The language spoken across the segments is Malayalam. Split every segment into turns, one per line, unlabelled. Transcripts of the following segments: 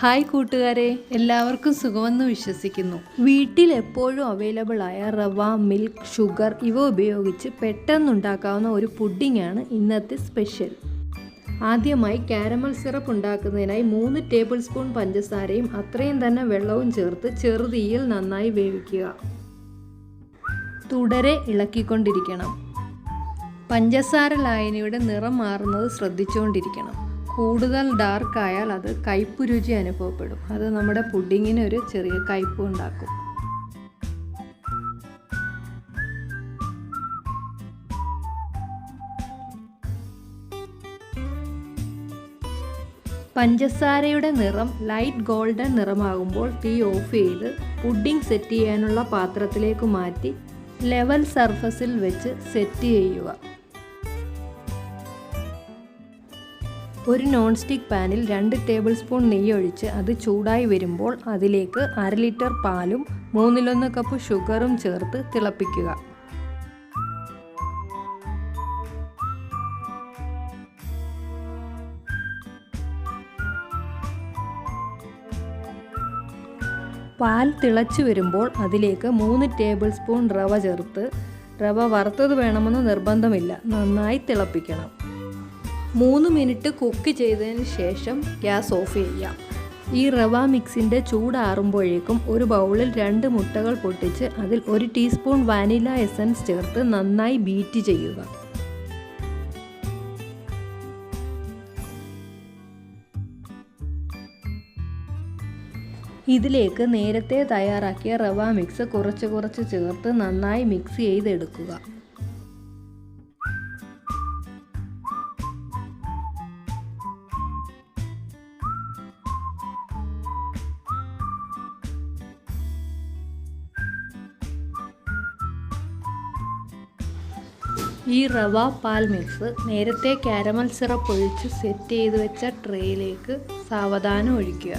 ഹായ് കൂട്ടുകാരെ, എല്ലാവർക്കും സുഖമെന്ന് വിശ്വസിക്കുന്നു. വീട്ടിൽ എപ്പോഴും അവൈലബിൾ ആയ റവ, മിൽക്ക്, ഷുഗർ ഇവ ഉപയോഗിച്ച് പെട്ടെന്നുണ്ടാക്കാവുന്ന ഒരു പുഡിംഗാണ് ഇന്നത്തെ സ്പെഷ്യൽ. ആദ്യമായി കാരമൽ സിറപ്പ് ഉണ്ടാക്കുന്നതിനായി 3 ടേബിൾ സ്പൂൺ പഞ്ചസാരയും അത്രയും തന്നെ വെള്ളവും ചേർത്ത് ചെറുതീയിൽ നന്നായി വേവിക്കുക. തുടരെ ഇളക്കിക്കൊണ്ടിരിക്കണം. പഞ്ചസാര ലായനിയുടെ നിറം മാറുന്നത് ശ്രദ്ധിച്ചുകൊണ്ടിരിക്കണം. കൂടുതൽ ഡാർക്ക് ആയാൽ അത് കയ്പ് രുചി അനുഭവപ്പെടും. അത് നമ്മുടെ പുഡിങ്ങിന് ഒരു ചെറിയ കയ്പ് ഉണ്ടാക്കും. പഞ്ചസാരയുടെ നിറം ലൈറ്റ് ഗോൾഡൻ നിറമാകുമ്പോൾ തീ ഓഫ് ചെയ്ത് പുഡിംഗ് സെറ്റ് ചെയ്യാനുള്ള പാത്രത്തിലേക്ക് മാറ്റി ലെവൽ സർഫസിൽ വെച്ച് സെറ്റ് ചെയ്യുക. ഒരു നോൺ സ്റ്റിക്ക് പാനിൽ 2 ടേബിൾ സ്പൂൺ നെയ്യ് ഒഴിച്ച് അത് ചൂടായി വരുമ്പോൾ അതിലേക്ക് 1/2 ലിറ്റർ പാലും 1/3 കപ്പ് ഷുഗറും ചേർത്ത് തിളപ്പിക്കുക. പാൽ തിളച്ചു വരുമ്പോൾ അതിലേക്ക് 3 ടേബിൾ സ്പൂൺ റവ ചേർത്ത്, റവ വറുത്തത് വേണമെന്ന് നിർബന്ധമില്ല, നന്നായി തിളപ്പിക്കണം. 3 മിനിറ്റ് കുക്ക് ചെയ്തതിന് ശേഷം ഗ്യാസ് ഓഫ് ചെയ്യാം. ഈ റവ മിക്സിൻ്റെ ചൂടാറുമ്പോഴേക്കും ഒരു ബൗളിൽ 2 മുട്ടകൾ പൊട്ടിച്ച് അതിൽ 1 ടീസ്പൂൺ വാനില എസൻസ് ചേർത്ത് നന്നായി ബീറ്റ് ചെയ്യുക. ഇതിലേക്ക് നേരത്തെ തയ്യാറാക്കിയ റവ മിക്സ് കുറച്ച് ചേർത്ത് നന്നായി മിക്സ് ചെയ്തെടുക്കുക. ഈ റവ പാൽ മിക്സ് നേരത്തെ കാരമൽ സിറപ്പ് ഒഴിച്ച് സെറ്റ് ചെയ്ത് വെച്ച ട്രേയിലേക്ക് സാവധാനം ഒഴിക്കുക.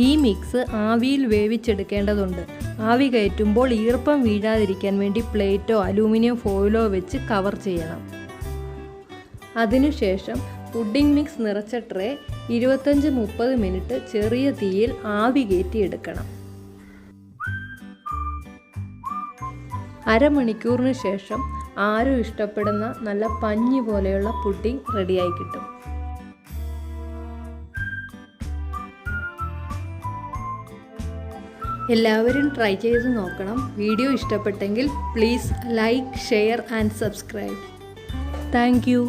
ഈ മിക്സ് ആവിയിൽ വേവിച്ചെടുക്കേണ്ടതുണ്ട്. ആവി കയറ്റുമ്പോൾ ഈർപ്പം വീഴാതിരിക്കാൻ വേണ്ടി പ്ലേറ്റോ അലൂമിനിയം ഫോയിലോ വെച്ച് കവർ ചെയ്യണം. അതിനുശേഷം പുഡിംഗ് മിക്സ് നിറച്ച ട്രേ 25-30 മിനിറ്റ് ചെറിയ തീയിൽ ആവി കയറ്റിയെടുക്കണം. അരമണിക്കൂറിന് ശേഷം ആരും ഇഷ്ടപ്പെടുന്ന നല്ല പഞ്ഞി പോലെയുള്ള പുഡിംഗ് റെഡിയായി കിട്ടും. എല്ലാവരും ട്രൈ ചെയ്ത് നോക്കണം. വീഡിയോ ഇഷ്ടപ്പെട്ടെങ്കിൽ please like, share and subscribe. Thank you.